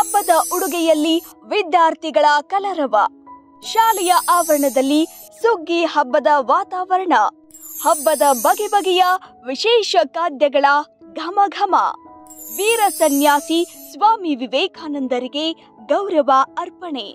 ಹಬ್ಬದ ಉಡುಗೆಯಲ್ಲಿ ವಿದ್ಯಾರ್ಥಿಗಳ ಕಲರವ. ಶಾಲೆಯ ಆವರಣದಲ್ಲಿ ಸುಗ್ಗಿ ಹಬ್ಬದ ವಾತಾವರಣ. ಹಬ್ಬದ ಬಗೆ ಬಗೆಯ ವಿಶೇಷ ಖಾದ್ಯಗಳ ಘಮ ಘಮ. ವೀರ ಸನ್ಯಾಸಿ ಸ್ವಾಮಿ ವಿವೇಕಾನಂದರಿಗೆ ಗೌರವ ಅರ್ಪಣೆ.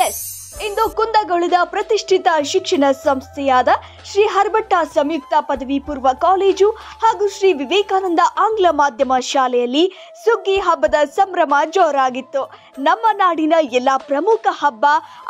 ಎಸ್, ಇಂದು ಕುಂದಗೋಳದ ಪ್ರತಿಷ್ಠಿತ ಶಿಕ್ಷಣ ಸಂಸ್ಥೆಯಾದ ಶ್ರೀ ಹರ್ಬಟ್ಟ ಸಂಯುಕ್ತ ಪದವಿ ಪೂರ್ವ ಕಾಲೇಜು ಹಾಗೂ ಶ್ರೀ ವಿವೇಕಾನಂದ ಆಂಗ್ಲ ಮಾಧ್ಯಮ ಶಾಲೆಯಲ್ಲಿ ಸುಗ್ಗಿ ಹಬ್ಬದ ಸಂಭ್ರಮ ಜೋರಾಗಿತ್ತು. ನಮ್ಮ ನಾಡಿನ ಎಲ್ಲ ಪ್ರಮುಖ ಹಬ್ಬ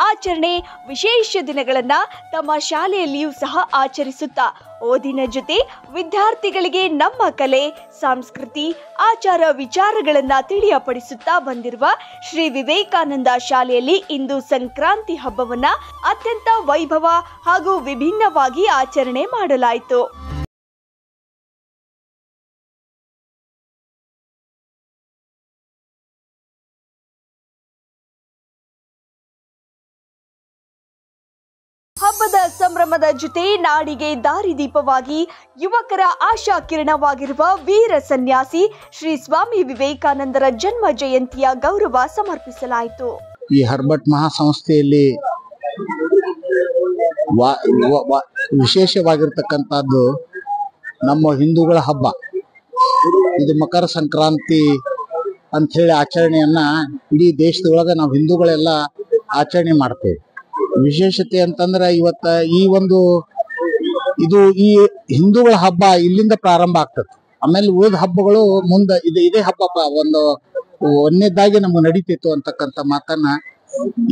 ಆಚರಣೆ ವಿಶೇಷ ದಿನಗಳನ್ನು ತಮ್ಮ ಶಾಲೆಯಲ್ಲಿಯೂ ಸಹ ಆಚರಿಸುತ್ತಾ ಓದಿನ ಜೊತೆ ವಿದ್ಯಾರ್ಥಿಗಳಿಗೆ ನಮ್ಮ ಕಲೆ, ಸಂಸ್ಕೃತಿ, ಆಚಾರ ವಿಚಾರಗಳನ್ನು ತಿಳಿಯಪಡಿಸುತ್ತಾ ಬಂದಿರುವ ಶ್ರೀ ವಿವೇಕಾನಂದ ಶಾಲೆಯಲ್ಲಿ ಇಂದು ಸಂಕ್ರಾಂತಿ ಹಬ್ಬವನ್ನ ಅತ್ಯಂತ ವೈಭವ ಹಾಗೂ ವಿಭಿನ್ನವಾಗಿ ಆಚರಣೆ ಮಾಡಲಾಯಿತು. ಹಬ್ಬದ ಸಂಭ್ರಮದ ಜೊತೆ ನಾಡಿಗೆ ದಾರಿದೀಪವಾಗಿ ಯುವಕರ ಆಶಾ ಕಿರಣವಾಗಿರುವ ವೀರ ಸನ್ಯಾಸಿ ಶ್ರೀ ಸ್ವಾಮಿ ವಿವೇಕಾನಂದರ ಜನ್ಮ ಜಯಂತಿಯ ಗೌರವ ಸಮರ್ಪಿಸಲಾಯಿತು. ಈ ಹರ್ಬಟ್ ಮಹಾಸಂಸ್ಥೆಯಲ್ಲಿ ವಿಶೇಷವಾಗಿರ್ತಕ್ಕಂಥದ್ದು ನಮ್ಮ ಹಿಂದೂಗಳ ಹಬ್ಬ. ಇದು ಮಕರ ಸಂಕ್ರಾಂತಿ ಅಂಥೇಳಿ ಆಚರಣೆಯನ್ನ ಇಡೀ ದೇಶದೊಳಗೆ ನಾವು ಹಿಂದೂಗಳೆಲ್ಲ ಆಚರಣೆ ಮಾಡ್ತೇವೆ. ವಿಶೇಷತೆ ಅಂತಂದ್ರೆ ಇವತ್ತ ಈ ಹಿಂದೂಗಳ ಹಬ್ಬ ಇಲ್ಲಿಂದ ಪ್ರಾರಂಭ ಆಗ್ತದೆ. ಆಮೇಲೆ ಉಳಿದ ಹಬ್ಬಗಳು ಮುಂದೆ ಇದೇ ಹಬ್ಬ ಒಂದನೇದಾಗಿ ನಮ್ಗೆ ನಡೀತಿತ್ತು ಅಂತಕ್ಕಂಥ ಮಾತನ್ನ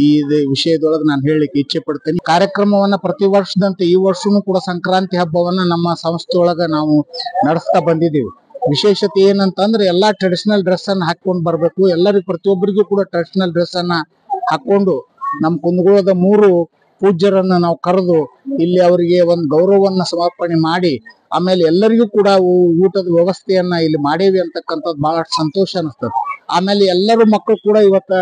ಈ ವಿಷಯದೊಳಗೆ ನಾನು ಹೇಳಲಿಕ್ಕೆ ಇಚ್ಛೆ ಪಡ್ತೇನೆ. ಕಾರ್ಯಕ್ರಮವನ್ನ ಪ್ರತಿ ವರ್ಷದಂತೆ ಈ ವರ್ಷನೂ ಕೂಡ ಸಂಕ್ರಾಂತಿ ಹಬ್ಬವನ್ನ ನಮ್ಮ ಸಂಸ್ಥೆಯೊಳಗ ನಾವು ನಡೆಸ್ತಾ ಬಂದಿದ್ದೀವಿ. ವಿಶೇಷತೆ ಏನಂತಂದ್ರೆ ಎಲ್ಲಾ ಟ್ರೆಡಿಷನಲ್ ಡ್ರೆಸ್ ಅನ್ನ ಹಾಕೊಂಡು ಬರ್ಬೇಕು. ಎಲ್ಲರಿಗೂ ಪ್ರತಿಯೊಬ್ಬರಿಗೂ ಕೂಡ ಟ್ರೆಡಿಷನಲ್ ಡ್ರೆಸ್ ಅನ್ನ ಹಾಕೊಂಡು ನಮ್ಮ ಕುಂದಗೋಳದ 3 ಪೂಜ್ಯರನ್ನ ನಾವು ಕರೆದು ಇಲ್ಲಿ ಅವರಿಗೆ ಒಂದು ಗೌರವವನ್ನ ಸಮರ್ಪಣೆ ಮಾಡಿ ಆಮೇಲೆ ಎಲ್ಲರಿಗೂ ಕೂಡ ಊಟದ ವ್ಯವಸ್ಥೆಯನ್ನ ಇಲ್ಲಿ ಮಾಡೇವಿ ಅಂತಕ್ಕಂಥದ್ದು ಬಹಳ ಸಂತೋಷ ಅನಿಸ್ತದೆ. ಆಮೇಲೆ ಎಲ್ಲರೂ ಮಕ್ಕಳು ಕೂಡ ಇವತ್ತ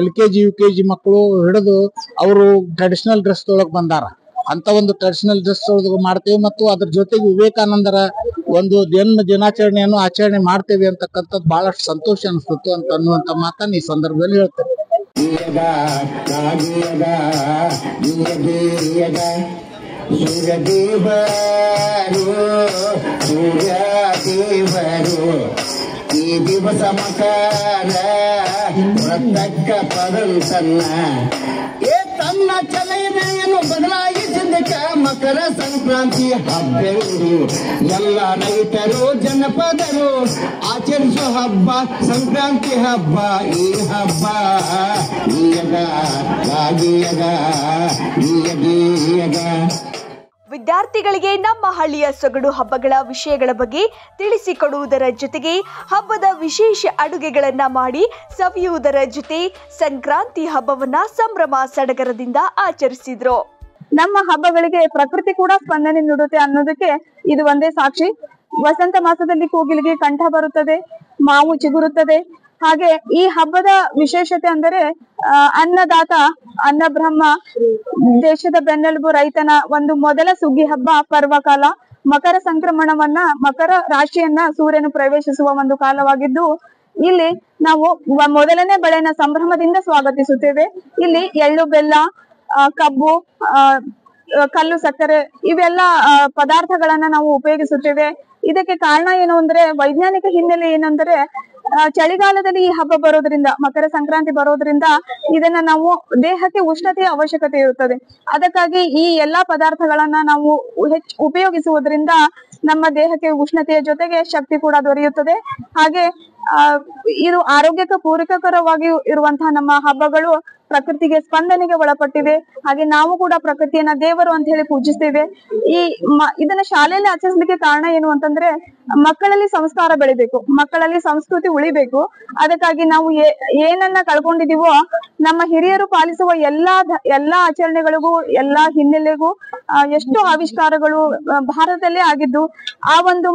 LKG UKG ಮಕ್ಕಳು ಹಿಡಿದು ಅವರು ಟ್ರೆಡಿಷನಲ್ ಡ್ರೆಸ್ ಒಳಗೆ ಬಂದಾರ. ಅಂತ ಒಂದು ಟ್ರೆಡಿಷನಲ್ ಡ್ರೆಸ್ ಒಳಗೆ ಮಾಡ್ತೇವೆ ಮತ್ತು ಅದ್ರ ಜೊತೆಗೆ ವಿವೇಕಾನಂದರ ಒಂದು ದಿನಾಚರಣೆಯನ್ನು ಆಚರಣೆ ಮಾಡ್ತೇವೆ ಅಂತಕ್ಕಂಥದ್ದು ಬಹಳಷ್ಟು ಸಂತೋಷ ಅನಿಸ್ತು ಅಂತ ಅನ್ನುವಂಥ ಮಾತನ್ನ ಈ ಸಂದರ್ಭದಲ್ಲಿ ಹೇಳ್ತೇನೆ. ಈ ದಿವಸ ಮಕರ ತಕ್ಕ ಪದಂತನ್ನ ತನ್ನ ಚಲನೆಯನ್ನು ಬದಲಾಯಿಸಿದ್ದಕ್ಕ ಮಕರ ಸಂಕ್ರಾಂತಿ ಹಬ್ಬೆಂದು ಎಲ್ಲ ರೈತರು ಜನಪದರು ಆಚರಿಸೋ ಹಬ್ಬ ಸಂಕ್ರಾಂತಿ ಹಬ್ಬ. ಈ ಹಬ್ಬ ವಿದ್ಯಾರ್ಥಿಗಳಿಗೆ ನಮ್ಮ ಹಳ್ಳಿಯ ಸೊಗಡು ಹಬ್ಬಗಳ ವಿಷಯಗಳ ಬಗ್ಗೆ ತಿಳಿಸಿಕೊಡುವುದರ ಜೊತೆಗೆ ಹಬ್ಬದ ವಿಶೇಷ ಅಡುಗೆಗಳನ್ನ ಮಾಡಿ ಸವಿಯುವುದರ ಜೊತೆ ಸಂಕ್ರಾಂತಿ ಹಬ್ಬವನ್ನ ಸಂಭ್ರಮ ಸಡಗರದಿಂದ ಆಚರಿಸಿದ್ರು. ನಮ್ಮ ಹಬ್ಬಗಳಿಗೆ ಪ್ರಕೃತಿ ಕೂಡ ಸ್ಪಂದನೆ ನೀಡುತ್ತೆ ಅನ್ನೋದಕ್ಕೆ ಇದು ಒಂದೇ ಸಾಕ್ಷಿ. ವಸಂತ ಮಾಸದಲ್ಲಿ ಕೋಗಿಲಿಗೆ ಕಂಠ ಬರುತ್ತದೆ, ಮಾವು ಚಿಗುರುತ್ತದೆ. ಹಾಗೆ ಈ ಹಬ್ಬದ ವಿಶೇಷತೆ ಅಂದರೆ ಅನ್ನದಾತ ಅನ್ನ ಬ್ರಹ್ಮ, ದೇಶದ ಬೆನ್ನೆಲುಬು ರೈತನ ಒಂದು ಮೊದಲ ಸುಗ್ಗಿ ಹಬ್ಬ ಪರ್ವಕಾಲ. ಮಕರ ಸಂಕ್ರಮಣವನ್ನ, ಮಕರ ರಾಶಿಯನ್ನ ಸೂರ್ಯನು ಪ್ರವೇಶಿಸುವ ಒಂದು ಕಾಲವಾಗಿದ್ದು ಇಲ್ಲಿ ನಾವು ಮೊದಲನೇ ಬೆಳೆನ ಸಂಭ್ರಮದಿಂದ ಸ್ವಾಗತಿಸುತ್ತೇವೆ. ಇಲ್ಲಿ ಎಳ್ಳು, ಬೆಲ್ಲ, ಕಬ್ಬು, ಕಲ್ಲು ಸಕ್ಕರೆ ಇವೆಲ್ಲ ಪದಾರ್ಥಗಳನ್ನ ನಾವು ಉಪಯೋಗಿಸುತ್ತೇವೆ. ಇದಕ್ಕೆ ಕಾರಣ ಏನು ಅಂದ್ರೆ ವೈಜ್ಞಾನಿಕ ಹಿನ್ನೆಲೆ ಏನಂದ್ರೆ ಚಳಿಗಾಲದಲ್ಲಿ ಈ ಹಬ್ಬ ಬರೋದ್ರಿಂದ, ಮಕರ ಸಂಕ್ರಾಂತಿ ಬರೋದ್ರಿಂದ ಇದನ್ನ ನಾವು ದೇಹಕ್ಕೆ ಉಷ್ಣತೆಯ ಅವಶ್ಯಕತೆ ಇರುತ್ತದೆ. ಅದಕ್ಕಾಗಿ ಈ ಎಲ್ಲಾ ಪದಾರ್ಥಗಳನ್ನ ನಾವು ಉಪಯೋಗಿಸುವುದರಿಂದ ನಮ್ಮ ದೇಹಕ್ಕೆ ಉಷ್ಣತೆಯ ಜೊತೆಗೆ ಶಕ್ತಿ ಕೂಡ ದೊರೆಯುತ್ತದೆ. ಹಾಗೆ ಇದು ಆರೋಗ್ಯಕ್ಕೆ ಪೂರಕಕರವಾಗಿ ಇರುವಂತಹ ನಮ್ಮ ಹಬ್ಬಗಳು ಪ್ರಕೃತಿಗೆ ಸ್ಪಂದನೆಗೆ ಒಳಪಟ್ಟಿವೆ. ಹಾಗೆ ನಾವು ಕೂಡ ಪ್ರಕೃತಿಯನ್ನ ದೇವರು ಅಂತ ಹೇಳಿ ಪೂಜಿಸ್ತೇವೆ. ಇದನ್ನ ಶಾಲೆಯಲ್ಲಿ ಆಚರಿಸಲಿಕ್ಕೆ ಕಾರಣ ಏನು ಅಂತಂದ್ರೆ ಮಕ್ಕಳಲ್ಲಿ ಸಂಸ್ಕಾರ ಬೆಳಿಬೇಕು, ಮಕ್ಕಳಲ್ಲಿ ಸಂಸ್ಕೃತಿ ಉಳಿಬೇಕು. ಅದಕ್ಕಾಗಿ ನಾವು ಏನನ್ನ ಕಳ್ಕೊಂಡಿದೀವೋ ನಮ್ಮ ಹಿರಿಯರು ಪಾಲಿಸುವ ಎಲ್ಲಾ ಆಚರಣೆಗಳಿಗೂ, ಎಲ್ಲಾ ಹಿನ್ನೆಲೆಗೂ ಎಷ್ಟೋ ಆವಿಷ್ಕಾರಗಳು ಭಾರತದಲ್ಲೇ ಆಗಿದ್ದು ಆ ಒಂದು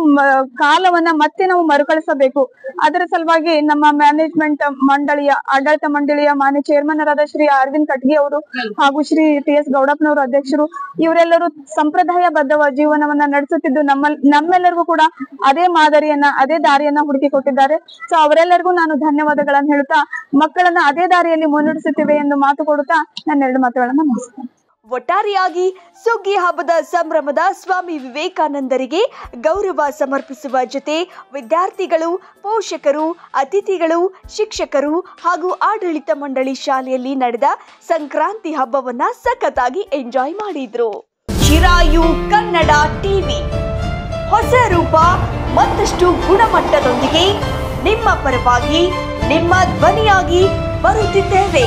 ಕಾಲವನ್ನ ಮತ್ತೆ ನಾವು ಮರುಕಳಿಸಬೇಕು. ಅದರ ಸಲುವಾಗಿ ನಮ್ಮ ಮ್ಯಾನೇಜ್ಮೆಂಟ್ ಮಂಡಳಿಯ ಆಡಳಿತ ಮಂಡಳಿಯ ಮಾನ್ಯ ಚೇರ್ಮನ್ ಆದ ಶ್ರೀ ಅರವಿಂದ್ ಕಟ್ಗಿ ಅವರು ಹಾಗೂ ಶ್ರೀ ಟಿ.ಎಸ್. ಗೌಡಪ್ಪನವರು ಅಧ್ಯಕ್ಷರು, ಇವರೆಲ್ಲರೂ ಸಂಪ್ರದಾಯಬದ್ಧ ಜೀವನವನ್ನ ನಡೆಸುತ್ತಿದ್ದು ನಮ್ಮೆಲ್ಲರಿಗೂ ಕೂಡ ಅದೇ ಮಾದರಿಯನ್ನ ಅದೇ ದಾರಿಯನ್ನ ಹುಡುಕಿ ಕೊಟ್ಟಿದ್ದಾರೆ. ಸೊ ಅವರೆಲ್ಲರಿಗೂ ನಾನು ಧನ್ಯವಾದಗಳನ್ನು ಹೇಳುತ್ತಾ ಮಕ್ಕಳನ್ನ ಅದೇ ದಾರಿಯಲ್ಲಿ ಮುನ್ನಡೆಸುತ್ತೇವೆ ಎಂದು ಮಾತು ಕೊಡುತ್ತಾ ನನ್ನ 2 ಮಾತುಗಳನ್ನ ಮುಗಿಸ್ತೇನೆ. ಒಟ್ಟಾರೆಯಾಗಿ ಸುಗ್ಗಿ ಹಬ್ಬದ ಸಂಭ್ರಮದ ಸ್ವಾಮಿ ವಿವೇಕಾನಂದರಿಗೆ ಗೌರವ ಸಮರ್ಪಿಸುವ ಜೊತೆ ವಿದ್ಯಾರ್ಥಿಗಳು, ಪೋಷಕರು, ಅತಿಥಿಗಳು, ಶಿಕ್ಷಕರು ಹಾಗೂ ಆಡಳಿತ ಮಂಡಳಿ ಶಾಲೆಯಲ್ಲಿ ನಡೆದ ಸಂಕ್ರಾಂತಿ ಹಬ್ಬವನ್ನ ಸಖತ್ತಾಗಿ ಎಂಜಾಯ್ ಮಾಡಿದ್ರು. ಚಿರಾಯು ಕನ್ನಡ ಟಿವಿ ಹೊಸ ರೂಪ ಮತ್ತಷ್ಟು ಗುಣಮಟ್ಟದೊಂದಿಗೆ ನಿಮ್ಮ ಪರವಾಗಿ ನಿಮ್ಮ ಧ್ವನಿಯಾಗಿ ಬರುತ್ತಿದ್ದೇವೆ.